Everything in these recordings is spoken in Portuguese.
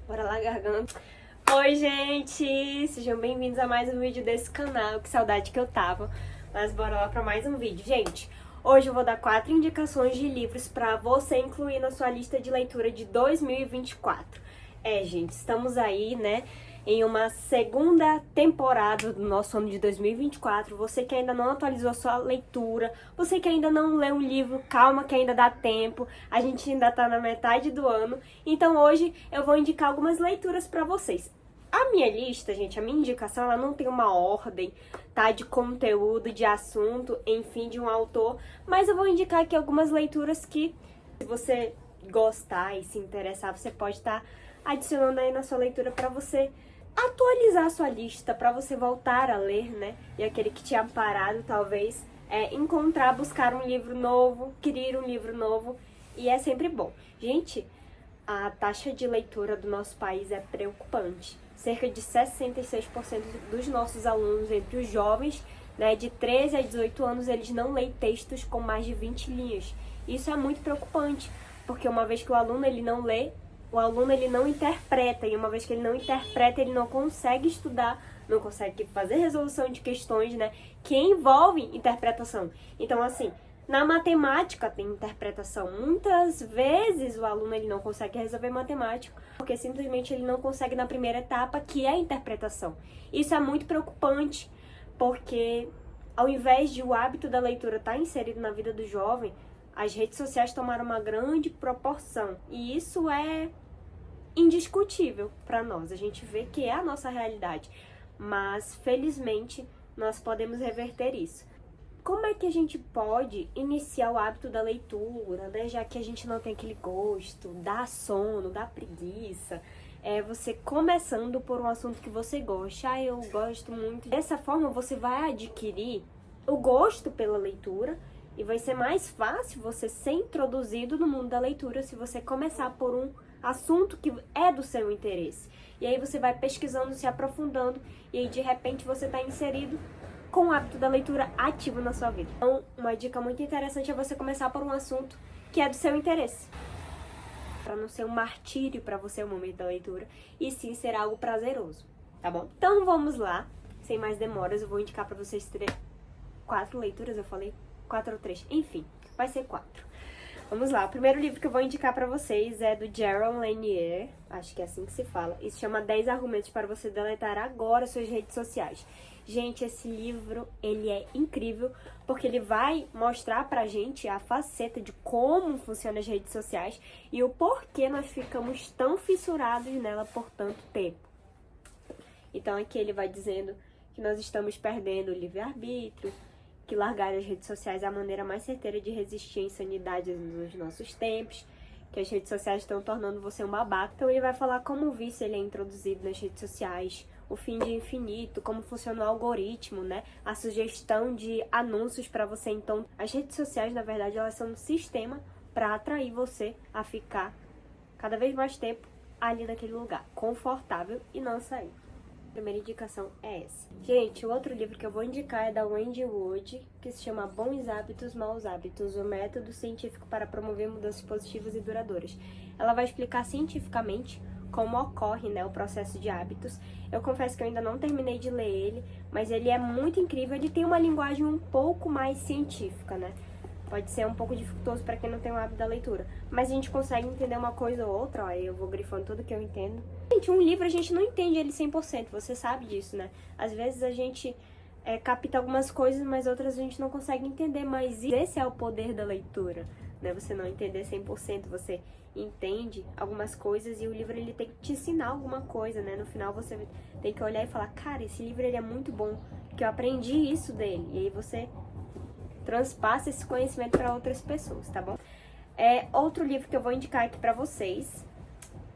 Bora lá, garganta. Oi, gente! Sejam bem-vindos a mais um vídeo desse canal. Que saudade que eu tava. Mas bora lá pra mais um vídeo. Gente, hoje eu vou dar 4 indicações de livros pra você incluir na sua lista de leitura de 2024. Gente, estamos aí, né, em uma segunda temporada do nosso ano de 2024. Você que ainda não atualizou a sua leitura, você que ainda não leu um livro, calma que ainda dá tempo. A gente ainda tá na metade do ano. Então hoje eu vou indicar algumas leituras pra vocês. A minha lista, gente, a minha indicação, ela não tem uma ordem, tá? De conteúdo, de assunto, enfim, de um autor. Mas eu vou indicar aqui algumas leituras que, se você gostar e se interessar, você pode estar adicionando aí na sua leitura para você atualizar a sua lista, para você voltar a ler, né? E aquele que tinha parado, talvez, encontrar, buscar um livro novo, querer um livro novo. E é sempre bom. Gente, a taxa de leitura do nosso país é preocupante. Cerca de 66% dos nossos alunos, entre os jovens, né, de 13 a 18 anos, eles não leem textos com mais de 20 linhas. Isso é muito preocupante, porque uma vez que o aluno ele não lê, o aluno ele não interpreta, e uma vez que ele não interpreta, ele não consegue estudar, não consegue fazer resolução de questões, né, que envolvem interpretação. Então, assim, na matemática tem interpretação. Muitas vezes o aluno ele não consegue resolver matemática porque simplesmente ele não consegue na primeira etapa, que é a interpretação. Isso é muito preocupante, porque ao invés de o hábito da leitura estar inserido na vida do jovem, as redes sociais tomaram uma grande proporção. E isso é indiscutível para nós. A gente vê que é a nossa realidade. Mas, felizmente, nós podemos reverter isso. Como é que a gente pode iniciar o hábito da leitura, né? Já que a gente não tem aquele gosto, dá sono, dá preguiça. Você começando por um assunto que você gosta. Eu gosto muito. Dessa forma, você vai adquirir o gosto pela leitura e vai ser mais fácil você ser introduzido no mundo da leitura se você começar por um assunto que é do seu interesse. E aí você vai pesquisando, se aprofundando e aí de repente você está inserido com o hábito da leitura ativo na sua vida. Então, uma dica muito interessante é você começar por um assunto que é do seu interesse. Para não ser um martírio para você o momento da leitura, e sim ser algo prazeroso, tá bom? Então vamos lá, sem mais demoras, eu vou indicar para vocês 4 leituras, eu falei? 4 ou 3, enfim, vai ser 4. Vamos lá, o primeiro livro que eu vou indicar pra vocês é do Jaron Lanier, acho que é assim que se fala, e se chama 10 argumentos para você deletar agora suas redes sociais. Gente, esse livro, ele é incrível, porque ele vai mostrar pra gente a faceta de como funcionam as redes sociais e o porquê nós ficamos tão fissurados nela por tanto tempo. Então aqui ele vai dizendo que nós estamos perdendo o livre-arbítrio, que largar as redes sociais é a maneira mais certeira de resistir à insanidade nos nossos tempos, que as redes sociais estão tornando você um babaca. Então ele vai falar como o vício ele é introduzido nas redes sociais, o fim de infinito, como funciona o algoritmo, né? A sugestão de anúncios para você. Então, as redes sociais, na verdade, elas são um sistema para atrair você a ficar cada vez mais tempo ali naquele lugar, confortável e não sair. A primeira indicação é essa. Gente, o outro livro que eu vou indicar é da Wendy Wood, que se chama Bons Hábitos, Maus Hábitos, o método científico para promover mudanças positivas e duradouras. Ela vai explicar cientificamente como ocorre, né, o processo de hábitos. Eu confesso que eu ainda não terminei de ler ele, mas ele é muito incrível, ele tem uma linguagem um pouco mais científica, né? Pode ser um pouco dificultoso para quem não tem o hábito da leitura, mas a gente consegue entender uma coisa ou outra, ó, eu vou grifando tudo que eu entendo. Gente, um livro a gente não entende ele 100%, você sabe disso, né? Às vezes a gente capta algumas coisas, mas outras a gente não consegue entender, mas esse é o poder da leitura, né? Você não entender 100%, você entende algumas coisas e o livro ele tem que te ensinar alguma coisa, né? No final você tem que olhar e falar, cara, esse livro ele é muito bom, porque eu aprendi isso dele, e aí você transpassa esse conhecimento para outras pessoas, tá bom? Outro livro que eu vou indicar aqui pra vocês,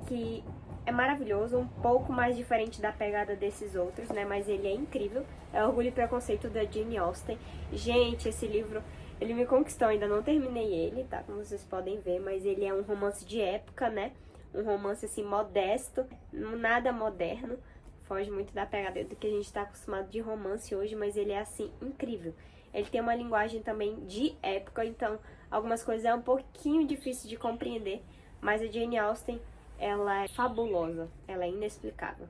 que é maravilhoso, um pouco mais diferente da pegada desses outros, né? Mas ele é incrível. É Orgulho e Preconceito, da Jane Austen. Gente, esse livro, ele me conquistou. Ainda não terminei ele, tá? Como vocês podem ver, mas ele é um romance de época, né? Um romance, assim, modesto, nada moderno. Foge muito da pegada do que a gente tá acostumado de romance hoje, mas ele é, assim, incrível. Ele tem uma linguagem também de época, então algumas coisas é um pouquinho difícil de compreender, mas a Jane Austen ela é fabulosa, ela é inexplicável.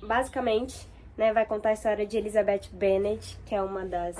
Basicamente, né, vai contar a história de Elizabeth Bennet, que é uma das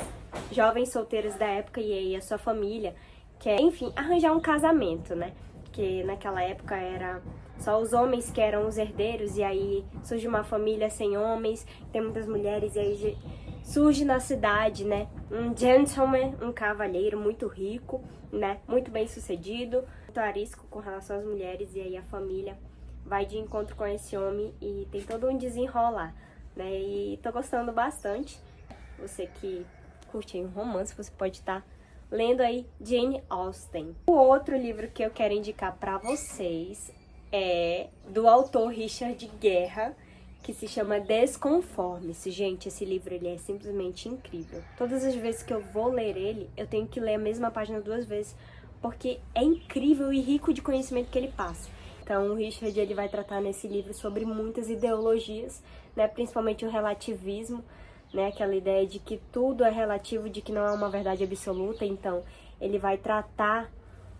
jovens solteiras da época, e aí a sua família quer, enfim, arranjar um casamento, né? Porque naquela época era só os homens que eram os herdeiros, e aí surge uma família sem homens, tem muitas mulheres, e aí surge na cidade, né, um gentleman, um cavalheiro muito rico, né, muito bem sucedido, muito arisco com relação às mulheres, e aí a família vai de encontro com esse homem e tem todo um desenrolar, né, e tô gostando bastante. Você que curte um romance, você pode estar lendo aí Jane Austen. O outro livro que eu quero indicar pra vocês é do autor Richard Guerra, que se chama Desconforme-se. Gente, esse livro ele é simplesmente incrível. Todas as vezes que eu vou ler ele, eu tenho que ler a mesma página 2 vezes, porque é incrível e rico de conhecimento que ele passa. Então, o Richard ele vai tratar nesse livro sobre muitas ideologias, né, principalmente o relativismo, né, aquela ideia de que tudo é relativo, de que não é uma verdade absoluta. Então, ele vai tratar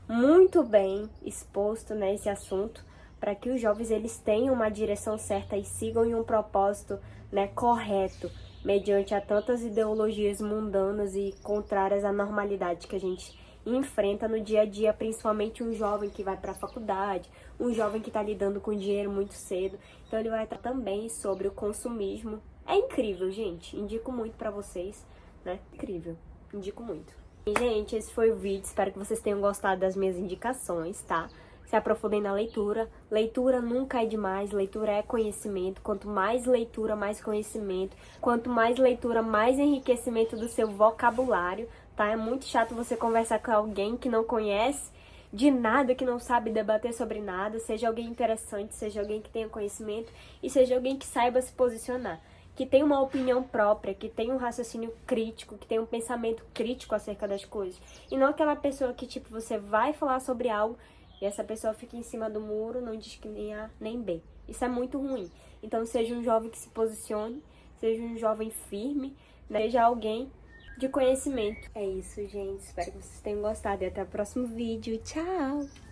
muito bem exposto, né, esse assunto, para que os jovens eles tenham uma direção certa e sigam em um propósito, né, correto, mediante a tantas ideologias mundanas e contrárias à normalidade que a gente enfrenta no dia a dia, principalmente um jovem que vai para a faculdade, um jovem que está lidando com dinheiro muito cedo. Então ele vai tratar também sobre o consumismo. É incrível, gente. Indico muito para vocês, né? Incrível. Indico muito. E, gente, esse foi o vídeo. Espero que vocês tenham gostado das minhas indicações, tá? Se aprofundem na leitura. Leitura nunca é demais, leitura é conhecimento. Quanto mais leitura, mais conhecimento. Quanto mais leitura, mais enriquecimento do seu vocabulário, tá? É muito chato você conversar com alguém que não conhece de nada, que não sabe debater sobre nada. Seja alguém interessante, seja alguém que tenha conhecimento e seja alguém que saiba se posicionar, que tem uma opinião própria, que tem um raciocínio crítico, que tem um pensamento crítico acerca das coisas. E não aquela pessoa que, tipo, você vai falar sobre algo e essa pessoa fica em cima do muro, não diz que nem A nem B. Isso é muito ruim. Então seja um jovem que se posicione, seja um jovem firme, né? Seja alguém de conhecimento. É isso, gente. Espero que vocês tenham gostado e até o próximo vídeo. Tchau!